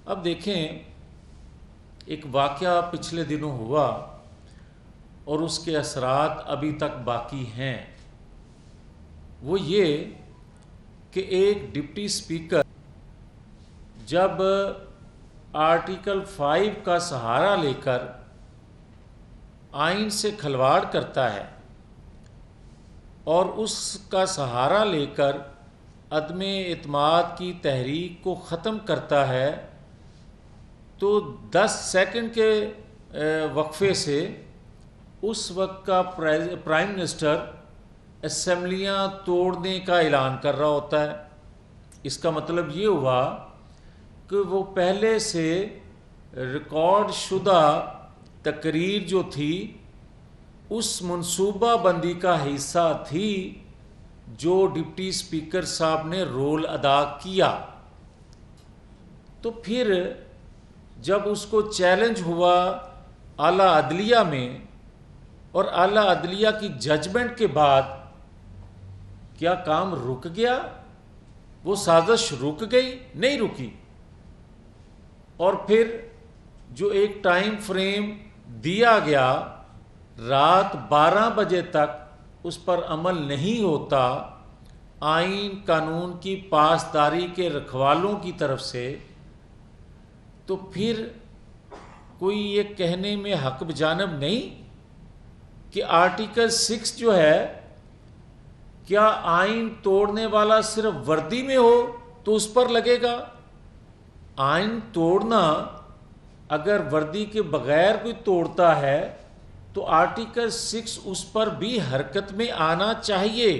اب دیکھیں، ایک واقعہ پچھلے دنوں ہوا اور اس کے اثرات ابھی تک باقی ہیں۔ وہ یہ کہ ایک ڈپٹی اسپیکر جب آرٹیکل 5 کا سہارا لے کر آئین سے کھلواڑ کرتا ہے اور اس کا سہارا لے کر عدم اعتماد کی تحریک کو ختم کرتا ہے، تو 10 سیکنڈ کے وقفے سے اس وقت کا پرائم منسٹر اسمبلیاں توڑنے کا اعلان کر رہا ہوتا ہے۔ اس کا مطلب یہ ہوا کہ وہ پہلے سے ریکارڈ شدہ تقریر جو تھی اس منصوبہ بندی کا حصہ تھی جو ڈپٹی اسپیکر صاحب نے رول ادا کیا۔ تو پھر جب اس کو چیلنج ہوا اعلیٰ عدلیہ میں، اور اعلیٰ عدلیہ کی ججمنٹ کے بعد کیا کام رک گیا؟ وہ سازش رک گئی؟ نہیں رکی۔ اور پھر جو ایک ٹائم فریم دیا گیا، رات 12 بجے تک اس پر عمل نہیں ہوتا آئین قانون کی پاسداری کے رکھوالوں کی طرف سے، تو پھر کوئی یہ کہنے میں حق بجانب نہیں کہ آرٹیکل 6 جو ہے، کیا آئین توڑنے والا صرف وردی میں ہو تو اس پر لگے گا؟ آئین توڑنا اگر وردی کے بغیر کوئی توڑتا ہے تو آرٹیکل 6 اس پر بھی حرکت میں آنا چاہیے۔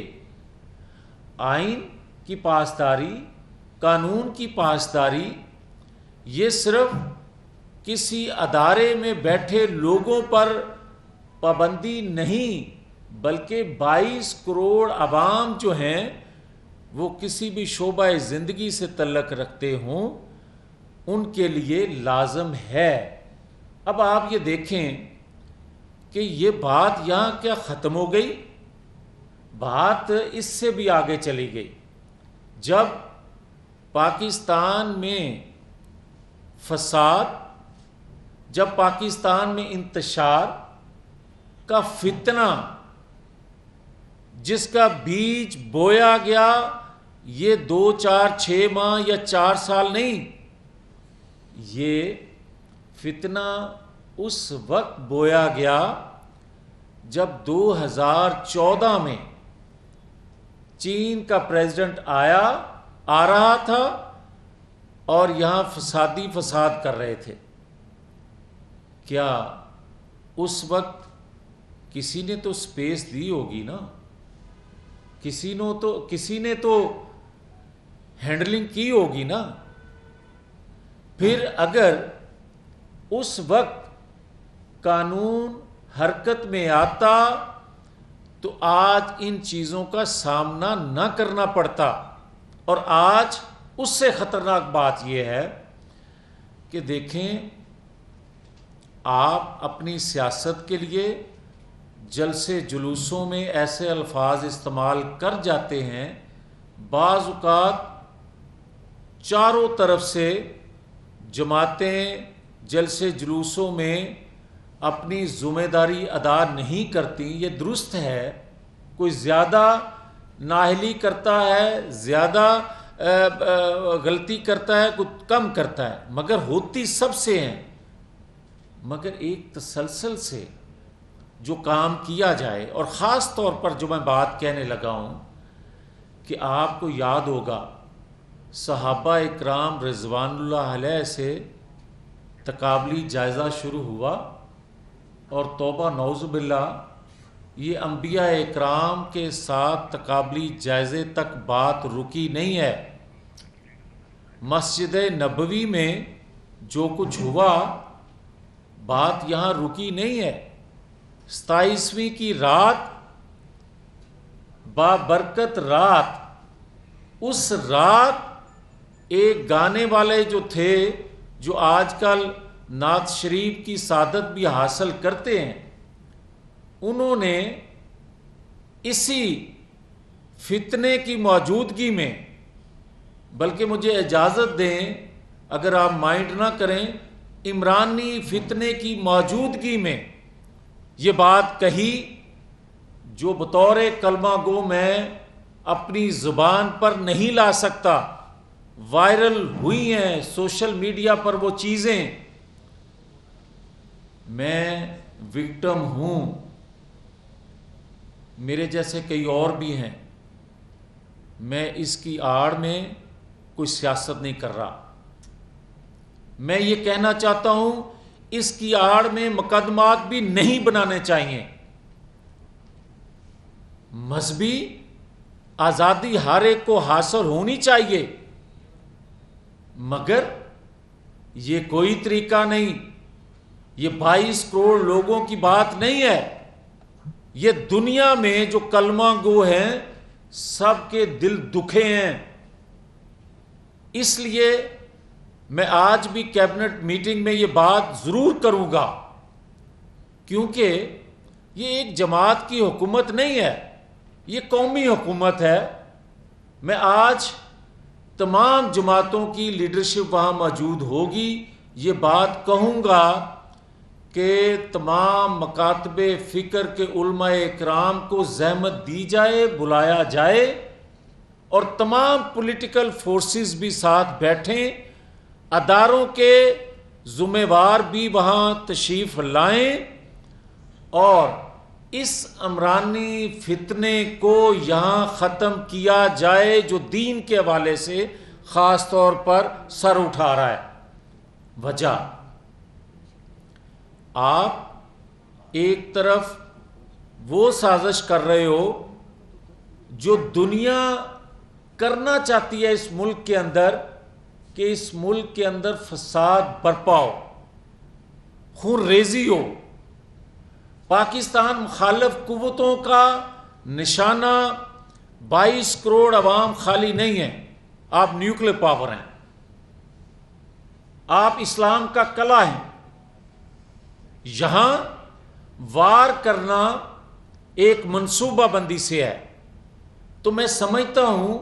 آئین کی پاسداری، قانون کی پاسداری، یہ صرف کسی ادارے میں بیٹھے لوگوں پر پابندی نہیں، بلکہ 22 کروڑ عوام جو ہیں وہ کسی بھی شعبہ زندگی سے تعلق رکھتے ہوں، ان کے لیے لازم ہے۔ اب آپ یہ دیکھیں کہ یہ بات یہاں کیا ختم ہو گئی؟ بات اس سے بھی آگے چلی گئی۔ جب پاکستان میں فساد، جب پاکستان میں انتشار کا فتنہ، جس کا بیج بویا گیا، یہ 2 4 6 ماہ یا 4 سال نہیں، یہ فتنہ اس وقت بویا گیا جب 2014 میں چین کا پریزیڈنٹ آ رہا تھا اور یہاں فساد کر رہے تھے۔ کیا اس وقت کسی نے تو سپیس دی ہوگی نا؟ کسی نے تو ہینڈلنگ کی ہوگی نا؟ پھر اگر اس وقت قانون حرکت میں آتا تو آج ان چیزوں کا سامنا نہ کرنا پڑتا۔ اور آج اس سے خطرناک بات یہ ہے کہ دیکھیں، آپ اپنی سیاست کے لیے جلسے جلوسوں میں ایسے الفاظ استعمال کر جاتے ہیں، بعض اوقات چاروں طرف سے جماعتیں جلسے جلوسوں میں اپنی ذمہ داری ادا نہیں کرتی۔ یہ درست ہے، کوئی زیادہ نااہلی کرتا ہے، زیادہ غلطی کرتا ہے، کوئی کم کرتا ہے، مگر ہوتی سب سے ہیں۔ مگر ایک تسلسل سے جو کام کیا جائے، اور خاص طور پر جو میں بات کہنے لگا ہوں کہ آپ کو یاد ہوگا صحابہ اکرام رضوان اللہ علیہ سے تقابلی جائزہ شروع ہوا، اور توبہ نعوذ باللہ یہ انبیاء اکرام کے ساتھ تقابلی جائزے تک بات رکی نہیں ہے۔ مسجد نبوی میں جو کچھ ہوا، بات یہاں رکی نہیں ہے۔ 27ویں کی رات، بابرکت رات، اس رات ایک گانے والے جو تھے، جو آج کل نعت شریف کی سعادت بھی حاصل کرتے ہیں، انہوں نے اسی فتنے کی موجودگی میں، بلکہ مجھے اجازت دیں اگر آپ مائنڈ نہ کریں، عمرانی فتنے کی موجودگی میں یہ بات کہی جو بطور کلمہ گو میں اپنی زبان پر نہیں لا سکتا، وائرل ہوئی ہیں سوشل میڈیا پر وہ چیزیں. میں وکٹم ہوں، میرے جیسے کئی اور بھی ہیں. میں اس کی آڑ میں کوئی سیاست نہیں کر رہا. میں یہ کہنا چاہتا ہوں اس کی آڑ میں مقدمات بھی نہیں بنانے چاہیے. مذہبی آزادی ہر ایک کو حاصل ہونی چاہیے، مگر یہ کوئی طریقہ نہیں. یہ 22 کروڑ لوگوں کی بات نہیں ہے. یہ دنیا میں جو کلمہ گو ہیں سب کے دل دکھے ہیں. اس لیے میں آج بھی کیبنٹ میٹنگ میں یہ بات ضرور کروں گا، کیونکہ یہ ایک جماعت کی حکومت نہیں ہے، یہ قومی حکومت ہے. میں آج تمام جماعتوں کی لیڈرشپ وہاں موجود ہوگی، یہ بات کہوں گا کہ تمام مکاتب فکر کے علماء اکرام کو زحمت دی جائے، بلایا جائے، اور تمام پولیٹیکل فورسز بھی ساتھ بیٹھیں، اداروں کے ذمہ وار بھی وہاں تشریف لائیں، اور اس عمرانی فتنے کو یہاں ختم کیا جائے جو دین کے حوالے سے خاص طور پر سر اٹھا رہا ہے. وجہ، آپ ایک طرف وہ سازش کر رہے ہو جو دنیا کرنا چاہتی ہے اس ملک کے اندر، کہ اس ملک کے اندر فساد برپا ہو، خون ریزی ہو. پاکستان مخالف قوتوں کا نشانہ 22 کروڑ عوام خالی نہیں ہے. آپ نیوکلیر پاور ہیں، آپ اسلام کا قلعہ ہیں. یہاں وار کرنا ایک منصوبہ بندی سے ہے. تو میں سمجھتا ہوں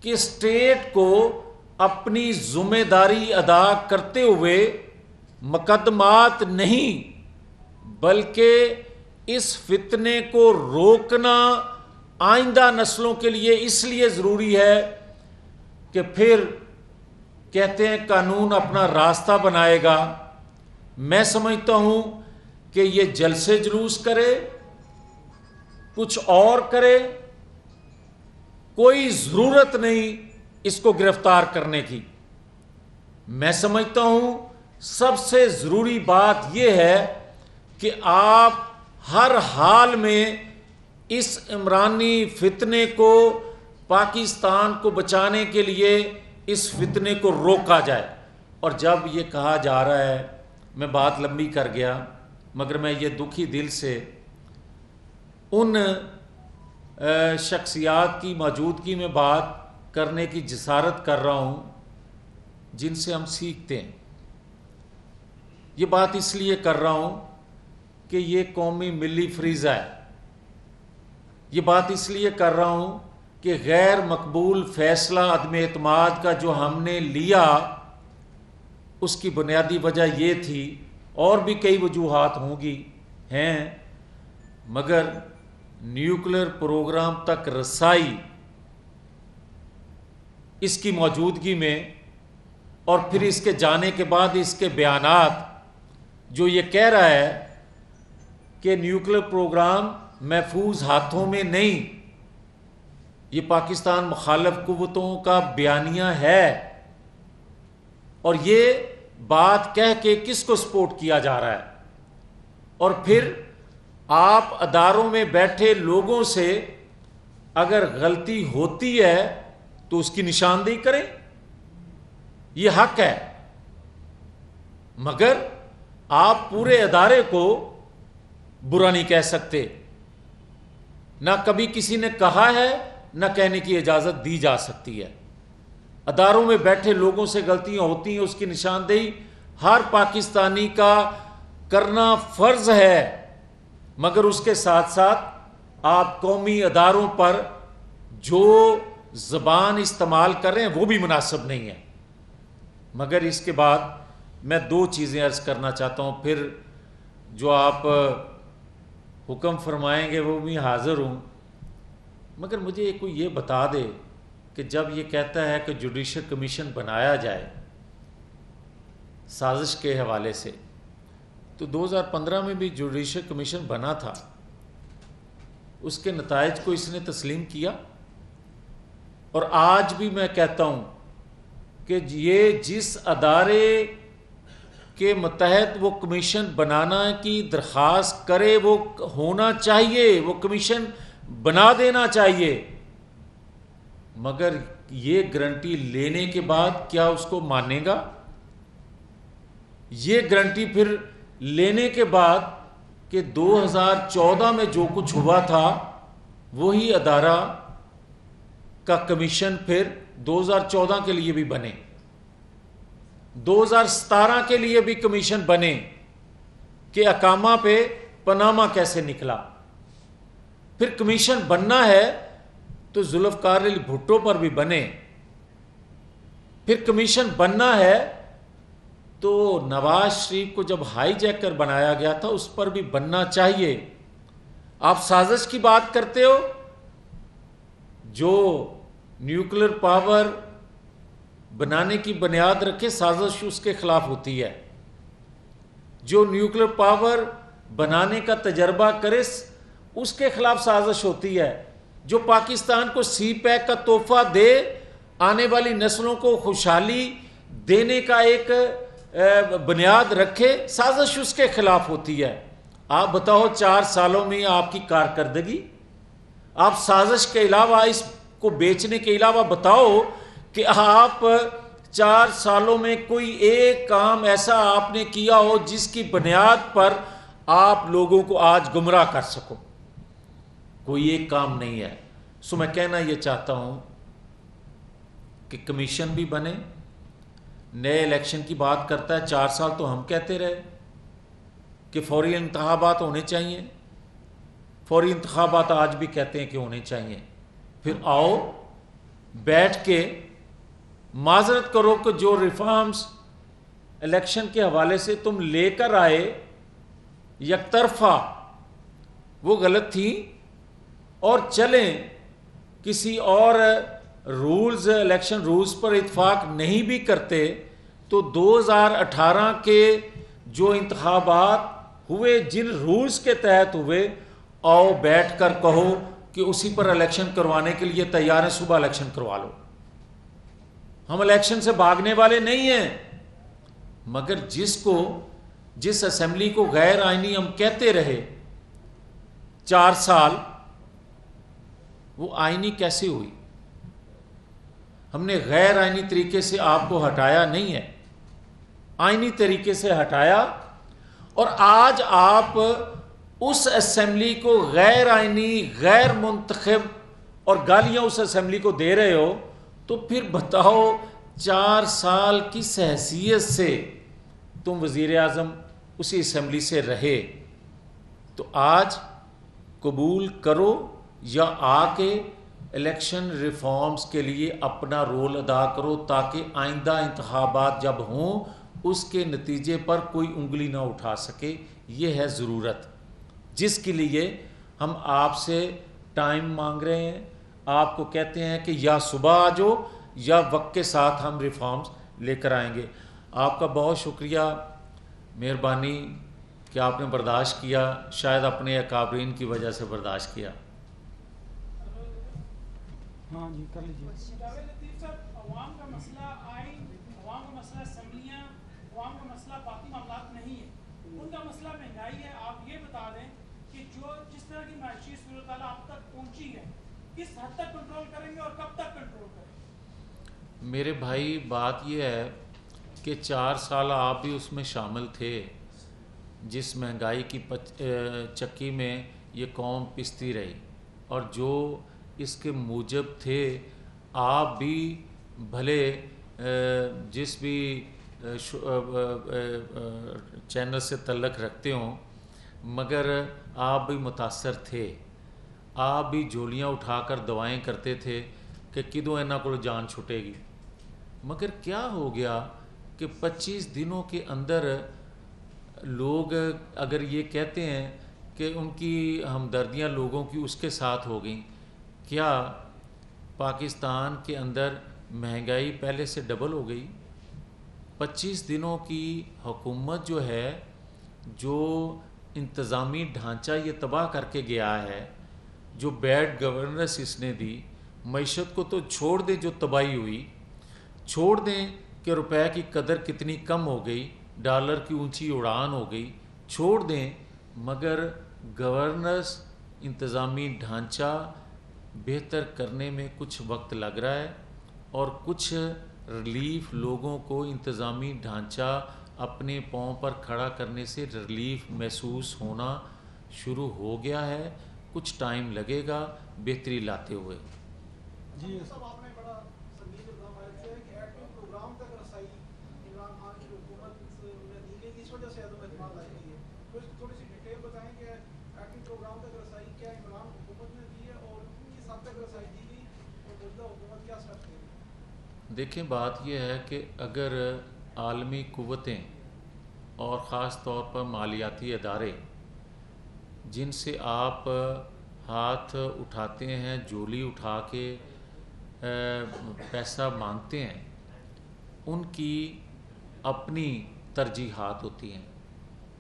کہ اسٹیٹ کو اپنی ذمہ داری ادا کرتے ہوئے مقدمات نہیں بلکہ اس فتنے کو روکنا آئندہ نسلوں کے لیے اس لیے ضروری ہے کہ پھر کہتے ہیں قانون اپنا راستہ بنائے گا. میں سمجھتا ہوں کہ یہ جلسے جلوس کرے، کچھ اور کرے، کوئی ضرورت نہیں اس کو گرفتار کرنے کی. میں سمجھتا ہوں سب سے ضروری بات یہ ہے کہ آپ ہر حال میں اس عمرانی فتنے کو، پاکستان کو بچانے کے لیے اس فتنے کو روکا جائے. اور جب یہ کہا جا رہا ہے، میں بات لمبی کر گیا، مگر میں یہ دکھی دل سے ان شخصیات کی موجودگی میں بات کرنے کی جسارت کر رہا ہوں جن سے ہم سیکھتے ہیں. یہ بات اس لیے کر رہا ہوں کہ یہ قومی ملی فریضہ ہے. یہ بات اس لیے کر رہا ہوں کہ غیر مقبول فیصلہ عدم اعتماد کا جو ہم نے لیا، اس کی بنیادی وجہ یہ تھی، اور بھی کئی وجوہات ہوں گی ہیں، مگر نیوکلیر پروگرام تک رسائی اس کی موجودگی میں، اور پھر اس کے جانے کے بعد اس کے بیانات جو یہ کہہ رہا ہے کہ نیوکلیر پروگرام محفوظ ہاتھوں میں نہیں، یہ پاکستان مخالف قوتوں کا بیانیہ ہے. اور یہ بات کہہ کے کس کو سپورٹ کیا جا رہا ہے؟ اور پھر آپ اداروں میں بیٹھے لوگوں سے اگر غلطی ہوتی ہے تو اس کی نشاندہی کریں، یہ حق ہے. مگر آپ پورے ادارے کو برا نہیں کہہ سکتے. نہ کبھی کسی نے کہا ہے، نہ کہنے کی اجازت دی جا سکتی ہے. اداروں میں بیٹھے لوگوں سے غلطیاں ہوتی ہیں، اس کی نشاندہی ہر پاکستانی کا کرنا فرض ہے، مگر اس کے ساتھ ساتھ آپ قومی اداروں پر جو زبان استعمال کر رہے ہیں وہ بھی مناسب نہیں ہے. مگر اس کے بعد میں دو چیزیں عرض کرنا چاہتا ہوں، پھر جو آپ حکم فرمائیں گے وہ بھی حاضر ہوں۔ مگر مجھے کوئی یہ بتا دے کہ جب یہ کہتا ہے کہ جوڈیشل کمیشن بنایا جائے سازش کے حوالے سے، تو 2015 میں بھی جوڈیشل کمیشن بنا تھا، اس کے نتائج کو اس نے تسلیم کیا؟ اور آج بھی میں کہتا ہوں کہ یہ جس ادارے کے متحد وہ کمیشن بنانا کی درخواست کرے وہ ہونا چاہیے، وہ کمیشن بنا دینا چاہیے، مگر یہ گارنٹی لینے کے بعد کیا اس کو مانے گا؟ یہ گارنٹی پھر لینے کے بعد کہ 2014 میں جو کچھ ہوا تھا وہی ادارہ کا کمیشن پھر 2014 کے لیے بھی بنے، 2017 کے لیے بھی کمیشن بنے کہ اقامہ پہ پاناما کیسے نکلا۔ پھر کمیشن بننا ہے تو ذوالفقار علی بھٹو پر بھی بنے، پھر کمیشن بننا ہے تو نواز شریف کو جب ہائی جیکر بنایا گیا تھا اس پر بھی بننا چاہیے۔ آپ سازش کی بات کرتے ہو، جو نیوکلیر پاور بنانے کی بنیاد رکھے سازش اس کے خلاف ہوتی ہے، جو نیوکلیر پاور بنانے کا تجربہ کرے اس کے خلاف سازش ہوتی ہے، جو پاکستان کو سی پیک کا تحفہ دے، آنے والی نسلوں کو خوشحالی دینے کا ایک بنیاد رکھے، سازش اس کے خلاف ہوتی ہے۔ آپ بتاؤ 4 سالوں میں آپ کی کارکردگی، آپ سازش کے علاوہ اس کو بیچنے کے علاوہ بتاؤ کہ آپ 4 سالوں میں کوئی ایک کام ایسا آپ نے کیا ہو جس کی بنیاد پر آپ لوگوں کو آج گمراہ کر سکو۔ کوئی ایک کام نہیں ہے۔ سو میں کہنا یہ چاہتا ہوں کہ کمیشن بھی بنے، نئے الیکشن کی بات کرتا ہے، 4 سال تو ہم کہتے رہے کہ فوری انتخابات ہونے چاہیے، فوری انتخابات آج بھی کہتے ہیں کہ ہونے چاہیے۔ پھر آؤ بیٹھ کے معذرت کرو کہ جو ریفارمز الیکشن کے حوالے سے تم لے کر آئے یک طرفہ وہ غلط تھی، اور چلیں کسی اور رولز الیکشن رولز پر اتفاق نہیں بھی کرتے تو 2018 کے جو انتخابات ہوئے جن رولز کے تحت ہوئے، آؤ بیٹھ کر کہو کہ اسی پر الیکشن کروانے کے لیے تیار ہیں، صبح الیکشن کروا لو۔ ہم الیکشن سے بھاگنے والے نہیں ہیں، مگر جس اسمبلی کو غیر آئینی ہم کہتے رہے 4 سال، وہ آئینی کیسے ہوئی؟ ہم نے غیر آئینی طریقے سے آپ کو ہٹایا نہیں ہے، آئینی طریقے سے ہٹایا، اور آج آپ اس اسمبلی کو غیر آئینی، غیر منتخب اور گالیاں اس اسمبلی کو دے رہے ہو، تو پھر بتاؤ 4 سال کس حیثیت سے تم وزیر اعظم اسی اسمبلی سے رہے؟ تو آج قبول کرو یا آ کے الیکشن ریفارمز کے لیے اپنا رول ادا کرو، تاکہ آئندہ انتخابات جب ہوں اس کے نتیجے پر کوئی انگلی نہ اٹھا سکے۔ یہ ہے ضرورت جس کے لیے ہم آپ سے ٹائم مانگ رہے ہیں، آپ کو کہتے ہیں کہ یا صبح آ جاؤ یا وقت کے ساتھ ہم ریفارمز لے کر آئیں گے۔ آپ کا بہت شکریہ، مہربانی کہ آپ نے برداشت کیا، شاید اپنے اکابرین کی وجہ سے برداشت کیا۔ ہاں جی کر لیجیے۔ جاوید لطیف صاحب، عوام کا مسئلہ آئین، عوام کا مسئلہ اسمبلیاں، عوام کا مسئلہ باقی معاملات نہیں ہے، ان کا مسئلہ مہنگائی ہے۔ آپ یہ بتا دیں کہ جس طرح کی معاشی صورتحال آپ تک پہنچی ہے، کس حد تک کنٹرول کریں گے اور کب تک کنٹرول کریں گے؟ میرے بھائی بات یہ ہے کہ 4 سال آپ بھی اس میں شامل تھے جس مہنگائی کی چکی میں یہ قوم پستی رہی، اور جو اس کے موجب تھے آپ بھی بھلے جس بھی چینل سے تعلق رکھتے ہوں، مگر آپ بھی متاثر تھے، آپ بھی جھولیاں اٹھا کر دعائیں کرتے تھے کہ کدوں انہاں کو جان چھٹے گی۔ مگر کیا ہو گیا کہ 25 دنوں کے اندر لوگ اگر یہ کہتے ہیں کہ ان کی ہمدردیاں لوگوں کی اس کے ساتھ ہو گئیں، کیا پاکستان کے اندر مہنگائی پہلے سے ڈبل ہو گئی؟ 25 دنوں کی حکومت جو ہے، جو انتظامی ڈھانچہ یہ تباہ کر کے گیا ہے، جو بیڈ گورننس اس نے دی، معیشت کو تو چھوڑ دیں جو تباہی ہوئی، چھوڑ دیں کہ روپے کی قدر کتنی کم ہو گئی، ڈالر کی اونچی اڑان ہو گئی، چھوڑ دیں، مگر گورننس انتظامی ڈھانچہ بہتر کرنے میں کچھ وقت لگ رہا ہے، اور کچھ ریلیف لوگوں کو انتظامی ڈھانچہ اپنے پاؤں پر کھڑا کرنے سے ریلیف محسوس ہونا شروع ہو گیا ہے، کچھ ٹائم لگے گا بہتری لاتے ہوئے۔ جی صاحب آپ نے بڑا سنگین الزام عائد کیا ہے کہ ایٹمی پروگرام تک رسائی عمران خان کی حکومت میں دی گئی، اس وجہ سے عدم اعتماد لائی گئی ہے، تو اس کی تھوڑی سی ڈیٹیل بتائیں کہ ایٹمی پروگرام تک رسائی کیا عمران حکومت نے دی ہے اور کس حد تک رسائی دی گئی اور موجودہ حکومت کیا اسٹیپس لے رہی ہے؟ دیکھیں، بات یہ ہے کہ اگر عالمی قوتیں اور خاص طور پر مالیاتی ادارے جن سے آپ ہاتھ اٹھاتے ہیں، جولی اٹھا کے پیسہ مانگتے ہیں، ان کی اپنی ترجیحات ہوتی ہیں،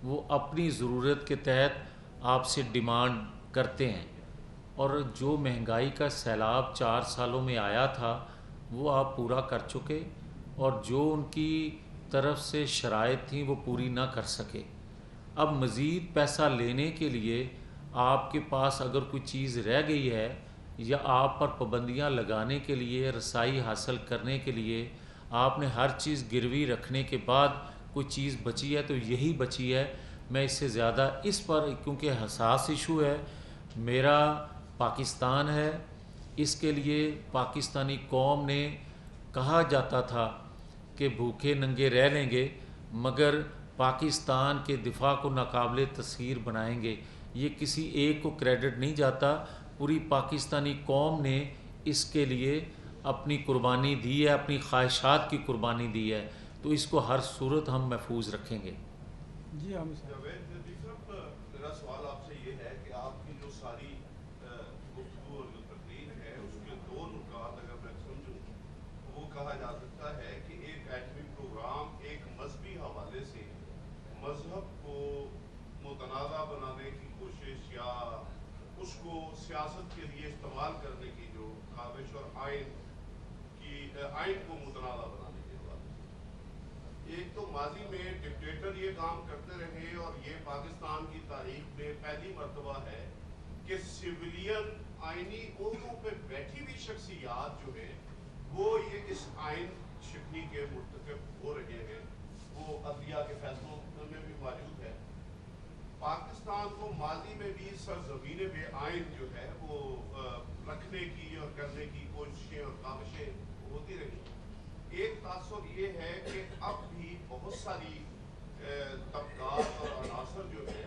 وہ اپنی ضرورت کے تحت آپ سے ڈیمانڈ کرتے ہیں، اور جو مہنگائی کا سیلاب 4 سالوں میں آیا تھا وہ آپ پورا کر چکے، اور جو ان کی طرف سے شرائط تھیں وہ پوری نہ کر سکے۔ اب مزید پیسہ لینے کے لیے آپ کے پاس اگر کوئی چیز رہ گئی ہے، یا آپ پر پابندیاں لگانے کے لیے، رسائی حاصل کرنے کے لیے آپ نے ہر چیز گروی رکھنے کے بعد کوئی چیز بچی ہے، تو یہی بچی ہے۔ میں اس سے زیادہ اس پر، کیونکہ حساس ایشو ہے، میرا پاکستان ہے، اس کے لیے پاکستانی قوم نے کہا جاتا تھا کہ بھوکے ننگے رہ لیں گے مگر پاکستان کے دفاع کو ناقابل تسخیر بنائیں گے۔ یہ کسی ایک کو کریڈٹ نہیں جاتا، پوری پاکستانی قوم نے اس کے لیے اپنی قربانی دی ہے، اپنی خواہشات کی قربانی دی ہے، تو اس کو ہر صورت ہم محفوظ رکھیں گے۔ جی عامر صاحب، جاوید ندیم صاحب، میرا سوال آپ سے یہ ہے کہ آپ کی جو ساری گفتگو اور جو تقریر ہے اس کے 2 نکات اگر میں سمجھوں، وہ کہا جا سکتا ہے کہ ایک ایٹمی پروگرام ایک مذہبی حوالے سے مذہب کو متنازع بنانے کی کوشش، یا اس کو سیاست کے لیے استعمال کرنے کی جو کاوش، اور آئین کو متنازع بنانے کے حوالے سے۔ ایک تو ماضی میں ڈکٹیٹر یہ کام کرتے رہے، اور یہ پاکستان کی تاریخ میں پہلی مرتبہ ہے کہ سویلین آئینی عہدوں پہ بیٹھی ہوئی شخصیات جو ہیں وہ یہ اس آئین شکنی کے مرتکب ہو رہے ہیں، وہ عدلیہ کے فیصلوں میں بھی موجود ہے۔ پاکستان کو ماضی میں بھی سرزمین بے آئین جو ہے وہ رکھنے کی اور کرنے کی کوششیں اور کاوشیں ہوتی رہی۔ ایک تاثر یہ ہے کہ اب بھی بہت ساری طبقات اور عناصر جو ہے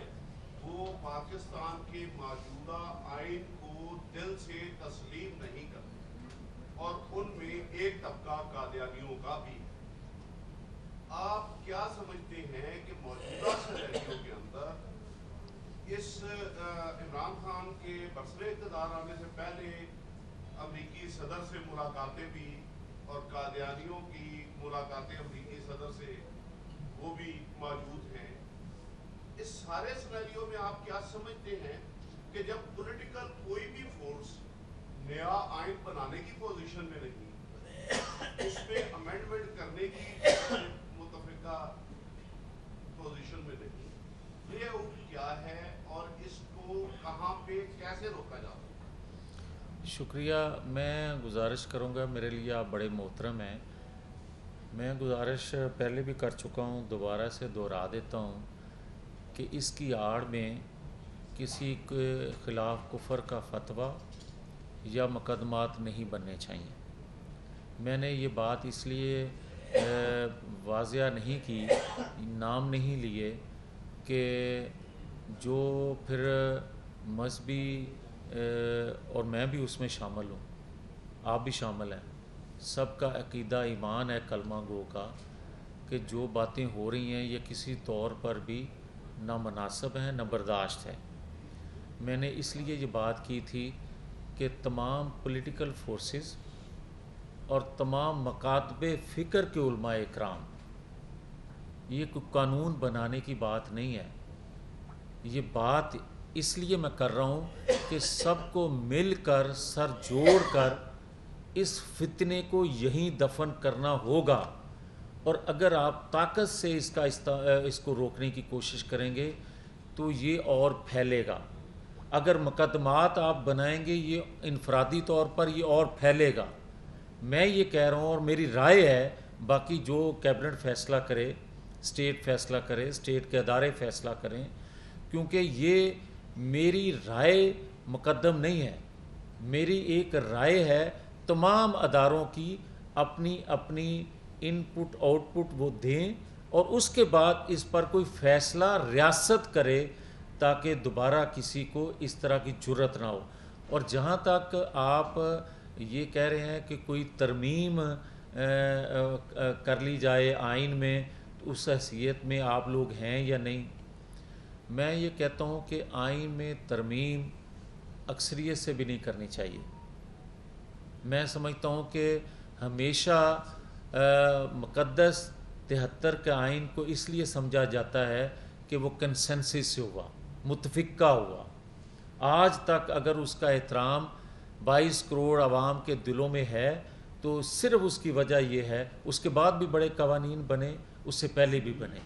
وہ پاکستان کے موجودہ آئین کو دل سے تسلیم نہیں کرتے، اور ان میں ایک طبقہ قادیانیوں کا بھی۔ آپ کیا سمجھتے ہیں کہ موجودہ سینیریو کے اندر اس عمران خان کے برسر اقتدار آنے سے پہلے امریکی صدر سے ملاقاتیں بھی، اور قادیانیوں کی ملاقاتیں امریکی صدر سے وہ بھی موجود ہیں، اس سارے سینیریو میں آپ کیا سمجھتے ہیں کہ جب پولیٹیکل کوئی بھی فورس نیا آئین بنانے کی پوزیشن میں نہیں، اس پہ امینڈمنٹ کرنے کی متفقہ پوزیشن میں نہیں، یہ کیا ہے اور اس کو کہاں پہ کیسے روکا جا سکتا ہے؟ شکریہ۔ میں گزارش کروں گا، میرے لیے آپ بڑے محترم ہیں، میں گزارش پہلے بھی کر چکا ہوں، دوبارہ سے دہرا دیتا ہوں کہ اس کی آڑ میں کسی کے خلاف کفر کا فتویٰ یا مقدمات نہیں بننے چاہیے۔ میں نے یہ بات اس لیے واضح نہیں کی، نام نہیں لیے، کہ جو پھر مذہبی اور میں بھی اس میں شامل ہوں، آپ بھی شامل ہیں، سب کا عقیدہ ایمان ہے کلمہ گو کا کہ جو باتیں ہو رہی ہیں یہ کسی طور پر بھی نہ مناسب ہیں نہ برداشت ہے. میں نے اس لیے یہ بات کی تھی کہ تمام پولیٹیکل فورسز اور تمام مکاتب فکر کے علماء اکرام، یہ کوئی قانون بنانے کی بات نہیں ہے. یہ بات اس لیے میں کر رہا ہوں کہ سب کو مل کر سر جوڑ کر اس فتنے کو یہیں دفن کرنا ہوگا. اور اگر آپ طاقت سے اس کو روکنے کی کوشش کریں گے تو یہ اور پھیلے گا. اگر مقدمات آپ بنائیں گے یہ انفرادی طور پر یہ اور پھیلے گا. میں یہ کہہ رہا ہوں اور میری رائے ہے، باقی جو کیبنٹ فیصلہ کرے، اسٹیٹ فیصلہ کرے، اسٹیٹ کے ادارے فیصلہ کریں، کیونکہ یہ میری رائے مقدم نہیں ہے. میری ایک رائے ہے تمام اداروں کی اپنی اپنی ان پٹ آؤٹ پٹ وہ دیں اور اس کے بعد اس پر کوئی فیصلہ ریاست کرے تاکہ دوبارہ کسی کو اس طرح کی جرت نہ ہو. اور جہاں تک آپ یہ کہہ رہے ہیں کہ کوئی ترمیم کر لی جائے آئین میں، تو اس حیثیت میں آپ لوگ ہیں یا نہیں؟ میں یہ کہتا ہوں کہ آئین میں ترمیم اکثریت سے بھی نہیں کرنی چاہیے. میں سمجھتا ہوں کہ ہمیشہ مقدس 73 کے آئین کو اس لیے سمجھا جاتا ہے کہ وہ کنسنسس سے ہوا، متفقہ ہوا. آج تک اگر اس کا احترام 22 کروڑ عوام کے دلوں میں ہے تو صرف اس کی وجہ یہ ہے. اس کے بعد بھی بڑے قوانین بنے، اس سے پہلے بھی بنے،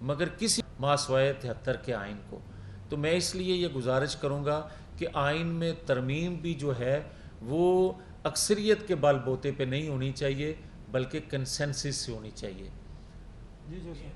مگر کسی ماسوائے 73 کے آئین کو. تو میں اس لیے یہ گزارش کروں گا کہ آئین میں ترمیم بھی جو ہے وہ اکثریت کے بل بوتے پہ نہیں ہونی چاہیے بلکہ کنسنسس سے ہونی چاہیے. جی سر.